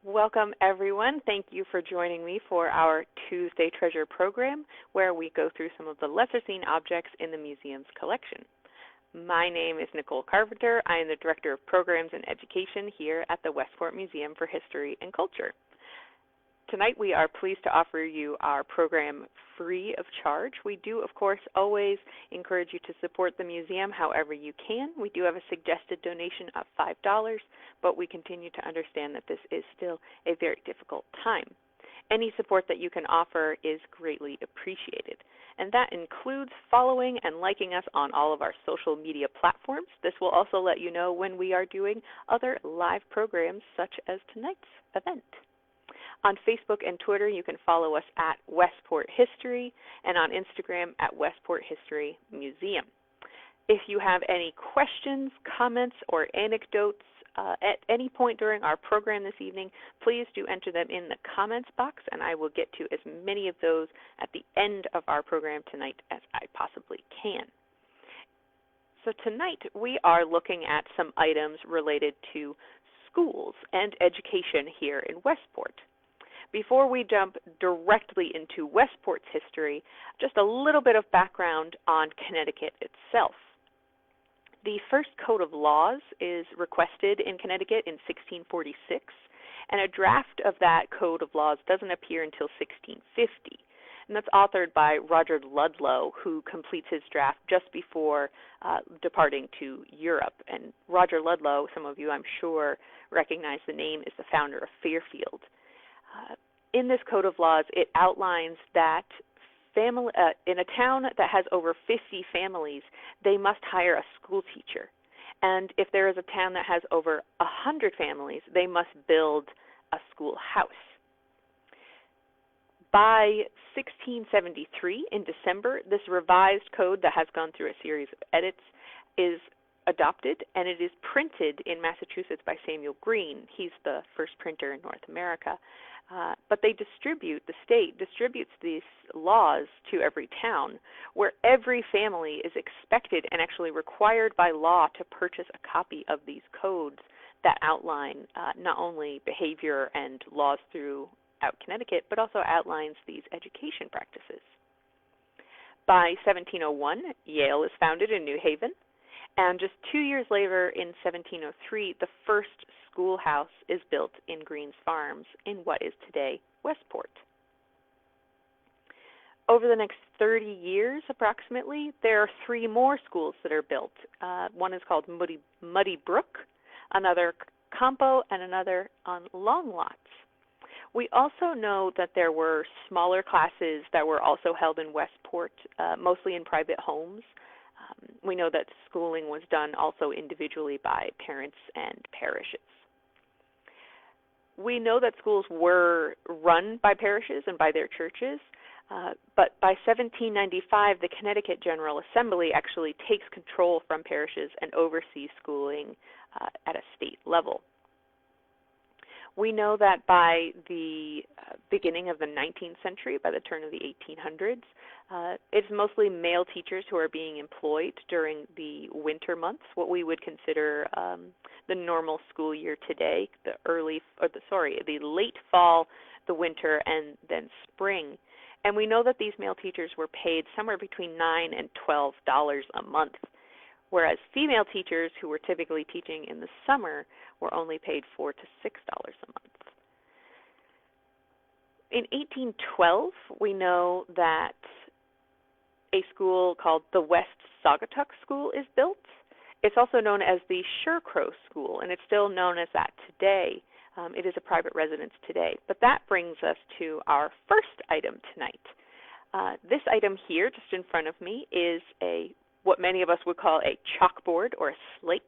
Welcome, everyone. Thank you for joining me for our Tuesday Treasure program, where we go through some of the lesser-seen objects in the museum's collection. My name is Nicole Carpenter. I am the Director of Programs and Education here at the Westport Museum for History and Culture. Tonight we are pleased to offer you our program free of charge. We do, of course, always encourage you to support the museum however you can. We do have a suggested donation of $5, but we continue to understand that this is still a very difficult time. Any support that you can offer is greatly appreciated, and that includes following and liking us on all of our social media platforms. This will also let you know when we are doing other live programs such as tonight's event. On Facebook and Twitter, you can follow us at Westport History, and on Instagram at Westport History Museum. If you have any questions, comments, or anecdotes at any point during our program this evening, please do enter them in the comments box, and I will get to as many of those at the end of our program tonight as I possibly can. So tonight we are looking at some items related to schools and education here in Westport. Before we jump directly into Westport's history, just a little bit of background on Connecticut itself. The first Code of Laws is requested in Connecticut in 1646, and a draft of that Code of Laws doesn't appear until 1650. And that's authored by Roger Ludlow, who completes his draft just before departing to Europe. And Roger Ludlow, some of you I'm sure recognize the name, is the founder of Fairfield. In this Code of Laws, it outlines that in a town that has over 50 families, they must hire a school teacher. And if there is a town that has over 100 families, they must build a schoolhouse. By 1673, in December, this revised code that has gone through a series of edits is adopted, and it is printed in Massachusetts by Samuel Green. He's the first printer in North America. But the state distributes these laws to every town, where every family is expected and actually required by law to purchase a copy of these codes that outline not only behavior and laws throughout Connecticut, but also outlines these education practices. By 1701, Yale is founded in New Haven, and just 2 years later, in 1703, the first schoolhouse is built in Green's Farms in what is today Westport. Over the next 30 years, approximately, there are 3 more schools that are built. One is called Muddy Brook, another Campo, and another on Long Lots. We also know that there were smaller classes that were also held in Westport, mostly in private homes. We know that schooling was done also individually by parents and parishes. We know that schools were run by parishes and by their churches, but by 1795, the Connecticut General Assembly actually takes control from parishes and oversees schooling at a state level. We know that by the beginning of the 19th century, by the turn of the 1800s, it's mostly male teachers who are being employed during the winter months, what we would consider the normal school year today, the late fall, the winter, and then spring. And we know that these male teachers were paid somewhere between $9 and $12 a month, whereas female teachers who were typically teaching in the summer were only paid $4 to $6 a month. In 1812, we know that a school called the West Saugatuck School is built. It's also known as the Shercrow School, and it's still known as that today. It is a private residence today. But that brings us to our first item tonight. This item here, just in front of me, is what many of us would call a chalkboard or a slate.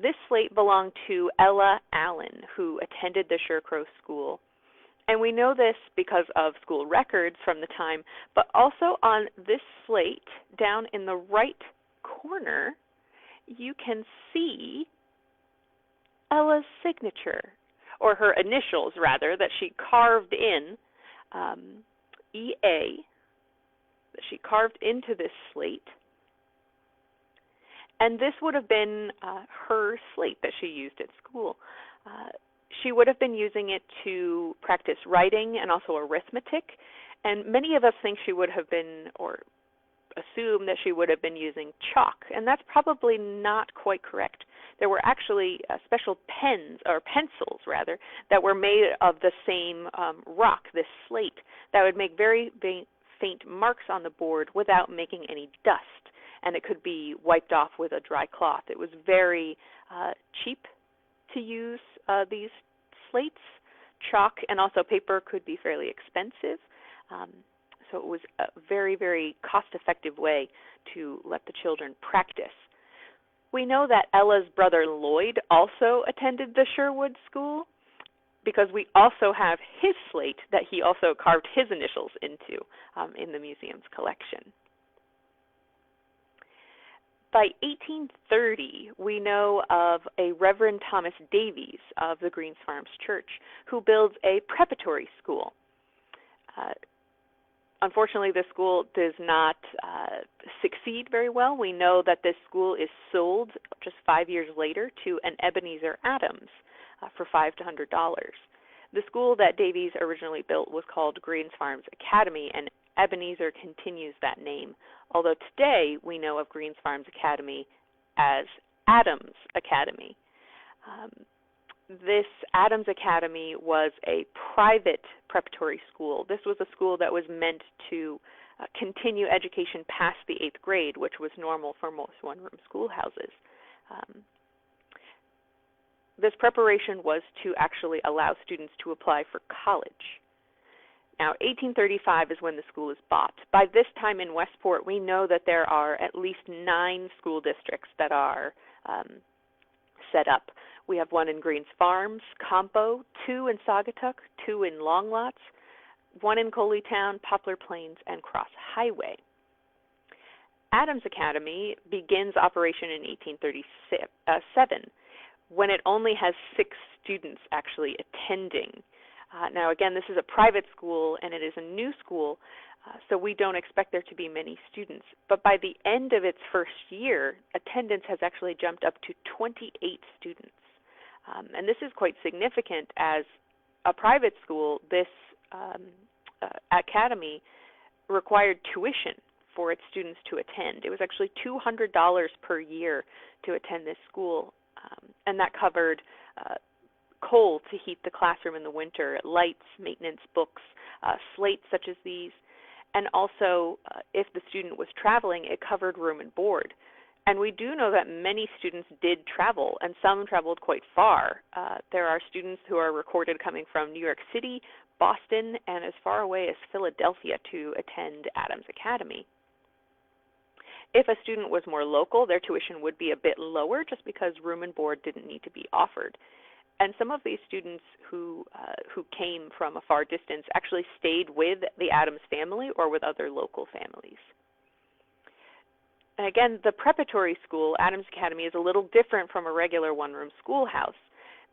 This slate belonged to Ella Allen, who attended the Shercrow School. And we know this because of school records from the time, but also on this slate, down in the right corner, you can see Ella's signature, or her initials, rather, that she carved in, EA, that she carved into this slate. And this would have been her slate that she used at school. She would have been using it to practice writing and also arithmetic, and many of us think she would have been, or assume that she would have been using chalk, and that's probably not quite correct. There were actually special pens, or pencils rather, that were made of the same rock, this slate, that would make very faint marks on the board without making any dust, and it could be wiped off with a dry cloth. It was very cheap to use these slates. Chalk and also paper could be fairly expensive. So it was a very, very cost-effective way to let the children practice. We know that Ella's brother Lloyd also attended the Sherwood School because we also have his slate that he also carved his initials into in the museum's collection. By 1830, we know of a Reverend Thomas Davies of the Greens Farms Church who builds a preparatory school. Unfortunately, this school does not succeed very well. We know that this school is sold just 5 years later to an Ebenezer Adams for $500. The school that Davies originally built was called Greens Farms Academy, and Ebenezer continues that name, although today we know of Greens Farms Academy as Adams Academy. This Adams Academy was a private preparatory school. This was a school that was meant to continue education past the 8th grade, which was normal for most one-room schoolhouses. This preparation was to actually allow students to apply for college. Now, 1835 is when the school is bought. By this time in Westport, we know that there are at least 9 school districts that are set up. We have one in Greens Farms, Campo, 2 in Saugatuck, 2 in Longlots, 1 in Coleytown, Poplar Plains, and Cross Highway. Adams Academy begins operation in 1837, when it only has 6 students actually attending. Now again, this is a private school and it is a new school, so we don't expect there to be many students. But by the end of its first year, attendance has actually jumped up to 28 students. And this is quite significant as a private school. This academy required tuition for its students to attend. It was actually $200 per year to attend this school, and that covered coal to heat the classroom in the winter, lights, maintenance, books, slates such as these, and also if the student was traveling, it covered room and board. And we do know that many students did travel, and some traveled quite far. There are students who are recorded coming from New York City, Boston, and as far away as Philadelphia to attend Adams Academy. If a student was more local, their tuition would be a bit lower just because room and board didn't need to be offered. And some of these students who came from a far distance actually stayed with the Adams family or with other local families. And again, the preparatory school, Adams Academy, is a little different from a regular one-room schoolhouse.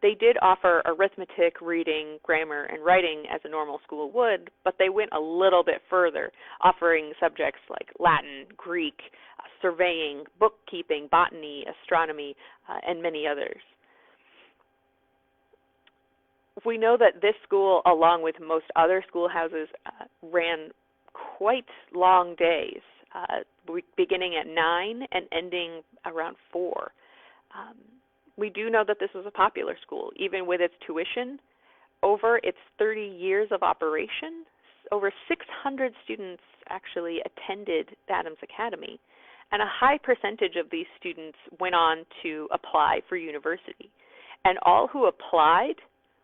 They did offer arithmetic, reading, grammar, and writing as a normal school would, but they went a little bit further, offering subjects like Latin, Greek, surveying, bookkeeping, botany, astronomy, and many others. We know that this school, along with most other schoolhouses, ran quite long days, beginning at 9 and ending around 4. We do know that this was a popular school. Even with its tuition, over its 30 years of operation, over 600 students actually attended Adams Academy, and a high percentage of these students went on to apply for university. And all who applied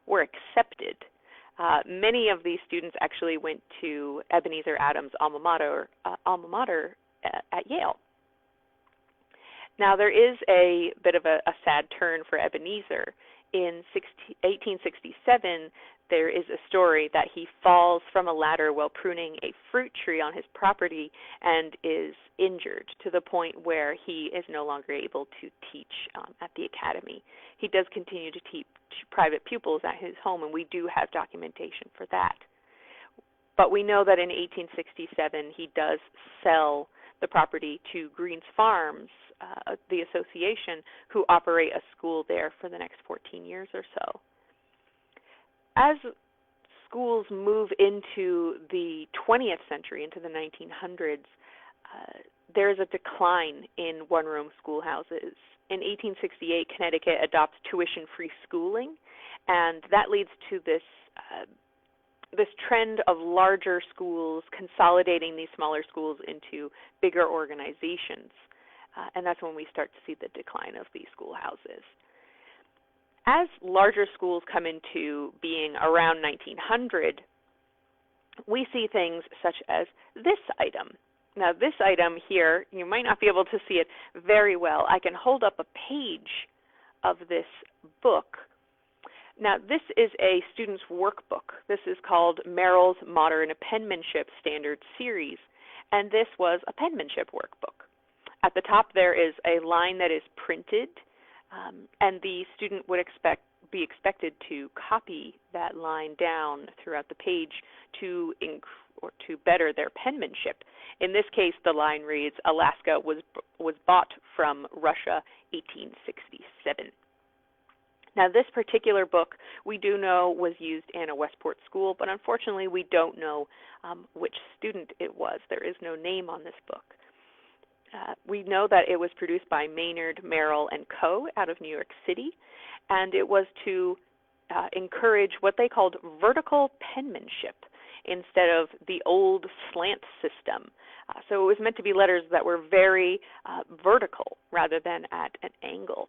were accepted. Many of these students actually went to Ebenezer Adams' alma mater at Yale. Now, there is a bit of a sad turn for Ebenezer. In 1867, there is a story that he falls from a ladder while pruning a fruit tree on his property and is injured to the point where he is no longer able to teach at the academy. He does continue to teach private pupils at his home, and we do have documentation for that. But we know that in 1867, he does sell the property to Greens Farms, the association, who operate a school there for the next 14 years or so. as schools move into the 20th century, into the 1900s, there's a decline in one-room schoolhouses. In 1868, Connecticut adopts tuition-free schooling, and that leads to this trend of larger schools consolidating these smaller schools into bigger organizations, and that's when we start to see the decline of these schoolhouses. As larger schools come into being around 1900, we see things such as this item. Now, this item here, you might not be able to see it very well. I can hold up a page of this book. Now, this is a student's workbook. This is called Merrill's Modern Penmanship Standard Series, and this was a penmanship workbook. At the top, there is a line that is printed, and the student would be expected to copy that line down throughout the page to better their penmanship. In this case, the line reads, Alaska was bought from Russia, 1867. Now, this particular book we do know was used in a Westport school, but unfortunately we don't know which student it was. There is no name on this book. We know that it was produced by Maynard, Merrill & Co. out of New York City, and it was to encourage what they called vertical penmanship instead of the old slant system. So it was meant to be letters that were very vertical rather than at an angle.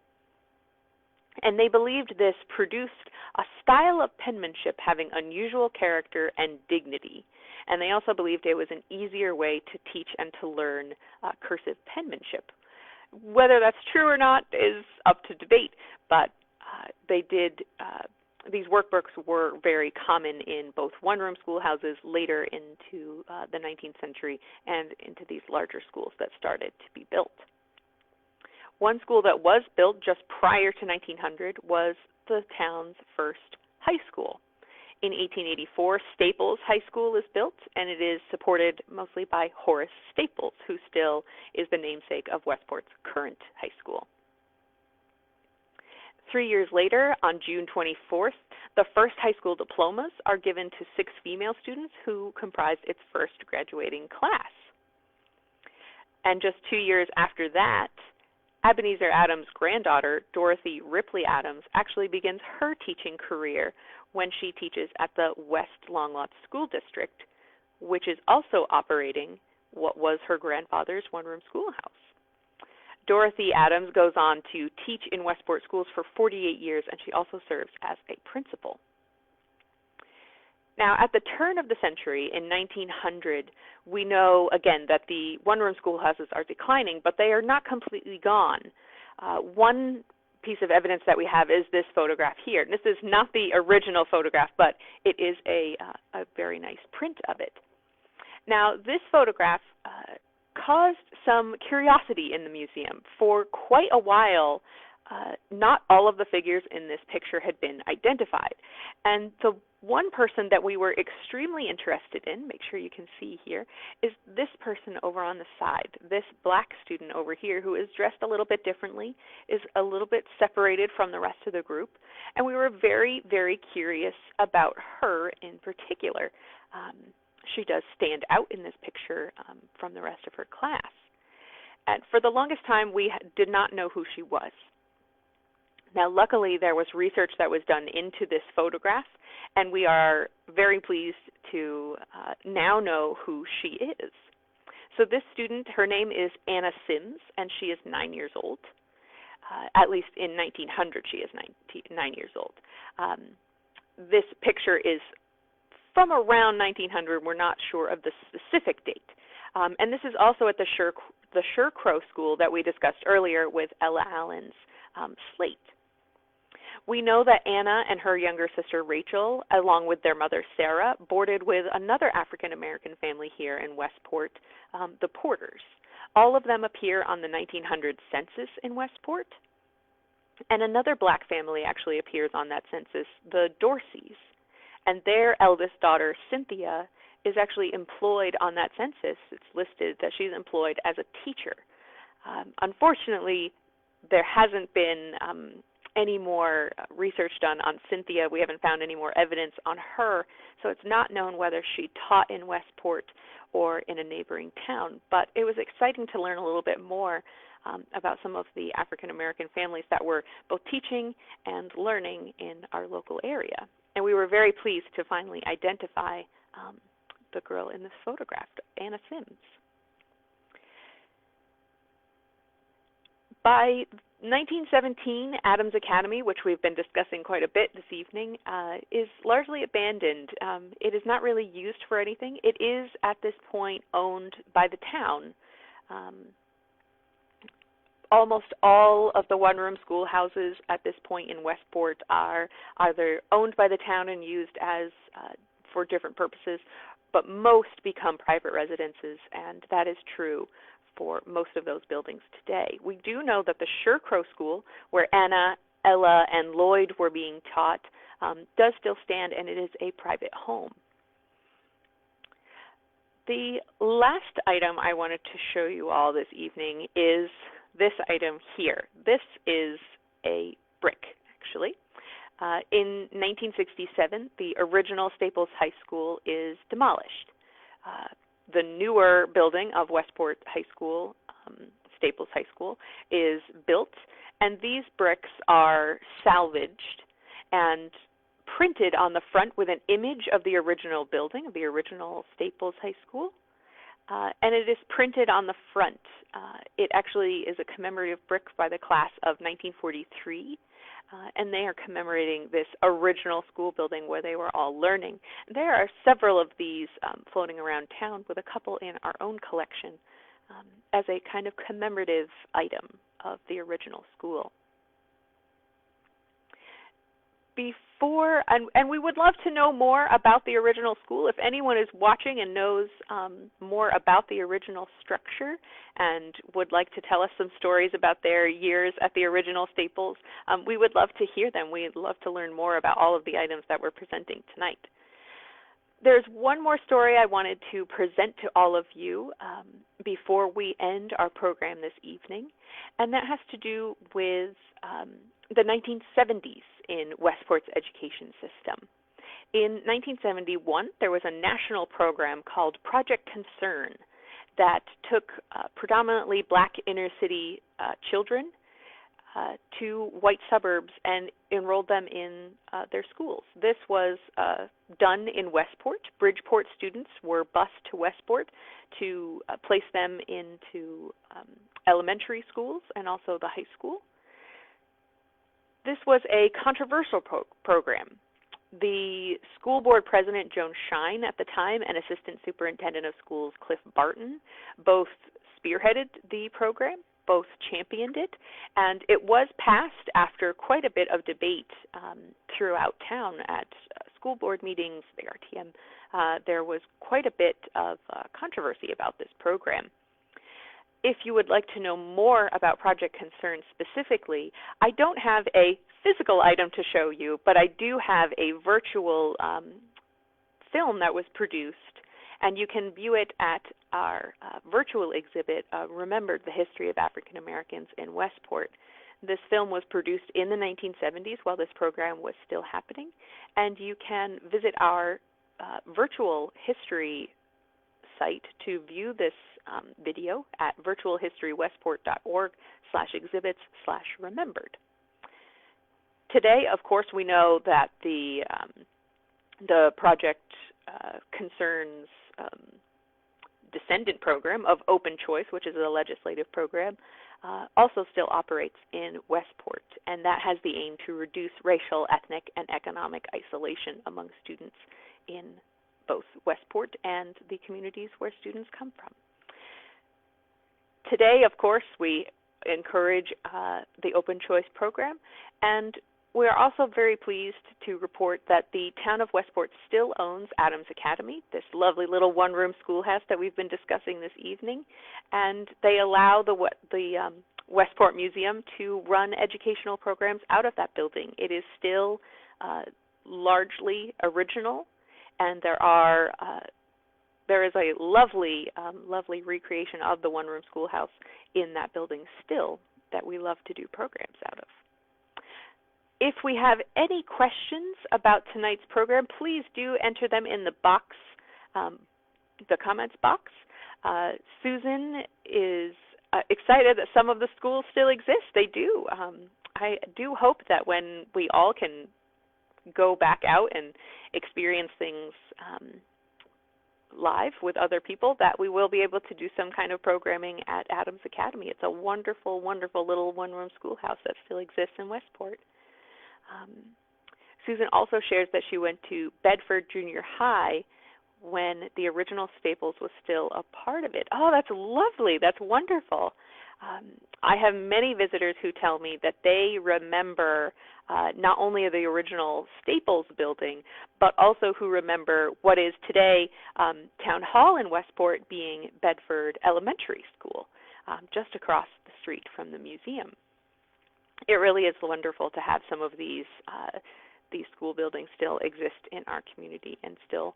And they believed this produced a style of penmanship having unusual character and dignity. And they also believed it was an easier way to teach and to learn cursive penmanship. Whether that's true or not is up to debate, but these workbooks were very common in both one-room schoolhouses later into the 19th century and into these larger schools that started to be built. One school that was built just prior to 1900 was the town's first high school. In 1884, Staples High School is built, and it is supported mostly by Horace Staples, who still is the namesake of Westport's current high school. 3 years later, on June 24th, the first high school diplomas are given to 6 female students who comprised its first graduating class. And just 2 years after that, Ebenezer Adams' granddaughter, Dorothy Ripley Adams, actually begins her teaching career when she teaches at the West Longlots School District, which is also operating what was her grandfather's one-room schoolhouse. Dorothy Adams goes on to teach in Westport schools for 48 years, and she also serves as a principal. Now, at the turn of the century, in 1900, we know, again, that the one-room schoolhouses are declining, but they are not completely gone. One piece of evidence that we have is this photograph here. This is not the original photograph, but it is a very nice print of it. Now, this photograph caused some curiosity in the museum. For quite a while, not all of the figures in this picture had been identified. And the one person that we were extremely interested in, make sure you can see here, is this person over on the side, this black student over here who is dressed a little bit differently, is a little bit separated from the rest of the group, and we were very, very curious about her in particular. She does stand out in this picture from the rest of her class. And for the longest time, we did not know who she was. Now, luckily, there was research that was done into this photograph, and we are very pleased to now know who she is. So this student, her name is Anna Sims, and she is 9 years old. At least in 1900, she is 9 years old. This picture is from around 1900. We're not sure of the specific date. And this is also at the Shercrow School that we discussed earlier with Ella Allen's Slate. We know that Anna and her younger sister Rachel, along with their mother Sarah, boarded with another African-American family here in Westport, the Porters. All of them appear on the 1900 census in Westport, and another black family actually appears on that census, the Dorseys. And their eldest daughter, Cynthia, is actually employed on that census. It's listed that she's employed as a teacher. Unfortunately, there hasn't been any more research done on Cynthia. We haven't found any more evidence on her, so it's not known whether she taught in Westport or in a neighboring town. But it was exciting to learn a little bit more about some of the African American families that were both teaching and learning in our local area. And we were very pleased to finally identify the girl in this photograph, Anna Sims. By 1917, Adams Academy, which we've been discussing quite a bit this evening, is largely abandoned. It is not really used for anything. It is, at this point, owned by the town. Almost all of the one-room schoolhouses at this point in Westport are either owned by the town and used as for different purposes, but most become private residences, and that is true for most of those buildings today. We do know that the Shercrow School, where Anna, Ella, and Lloyd were being taught, does still stand, and it is a private home. The last item I wanted to show you all this evening is this item here. This is a brick, actually. In 1967, the original Staples High School is demolished. The newer building of Westport High School, Staples High School, is built, and these bricks are salvaged and printed on the front with an image of the original building, of the original Staples High School, and it is printed on the front. It actually is a commemorative brick by the class of 1943, and they are commemorating this original school building where they were all learning. There are several of these floating around town, with a couple in our own collection as a kind of commemorative item of the original school. And we would love to know more about the original school. If anyone is watching and knows more about the original structure and would like to tell us some stories about their years at the original Staples, we would love to hear them. We'd love to learn more about all of the items that we're presenting tonight. There's one more story I wanted to present to all of you before we end our program this evening, and that has to do with the 1970s in Westport's education system. In 1971, there was a national program called Project Concern that took predominantly black inner city children to white suburbs and enrolled them in their schools. This was done in Westport. Bridgeport students were bused to Westport to place them into elementary schools and also the high school. This was a controversial program. The school board president, Joan Shine, at the time, and assistant superintendent of schools, Cliff Barton, both spearheaded the program, both championed it, and it was passed after quite a bit of debate throughout town at school board meetings, the RTM. There was quite a bit of controversy about this program. If you would like to know more about Project Concern specifically, I don't have a physical item to show you, but I do have a virtual film that was produced, and you can view it at our virtual exhibit, Remembered, the History of African Americans in Westport. This film was produced in the 1970s while this program was still happening, and you can visit our virtual history site to view this video at virtualhistorywestport.org/exhibits/remembered. Today, of course, we know that the Project Concern's descendant program of Open Choice, which is a legislative program, also still operates in Westport, and that has the aim to reduce racial, ethnic, and economic isolation among students in both Westport and the communities where students come from. Today, of course, we encourage the Open Choice program, and we are also very pleased to report that the town of Westport still owns Adams Academy, this lovely little one-room schoolhouse that we've been discussing this evening, and they allow the Westport Museum to run educational programs out of that building. It is still largely original, and there is a lovely, lovely recreation of the one-room schoolhouse in that building still that we love to do programs out of. If we have any questions about tonight's program, please do enter them in the box, the comments box. Susan is excited that some of the schools still exist. They do. I do hope that when we all can go back out and experience things live with other people, that we will be able to do some kind of programming at Adams Academy. It's a wonderful, wonderful little one-room schoolhouse that still exists in Westport. Susan also shares that she went to Bedford Junior High when the original Staples was still a part of it. Oh, that's lovely. That's wonderful. I have many visitors who tell me that they remember not only the original Staples building, but also who remember what is today Town Hall in Westport being Bedford Elementary School, just across the street from the museum. It really is wonderful to have some of these school buildings still exist in our community and still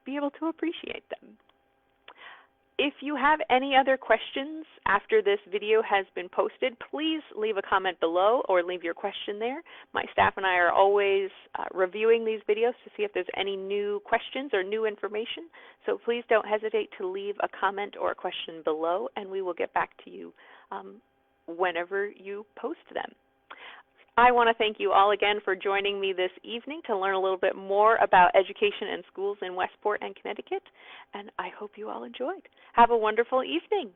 be able to appreciate them. If you have any other questions after this video has been posted, please leave a comment below or leave your question there. My staff and I are always reviewing these videos to see if there's any new questions or new information. So please don't hesitate to leave a comment or a question below, and we will get back to you whenever you post them. I want to thank you all again for joining me this evening to learn a little bit more about education and schools in Westport and Connecticut, and I hope you all enjoyed. Have a wonderful evening.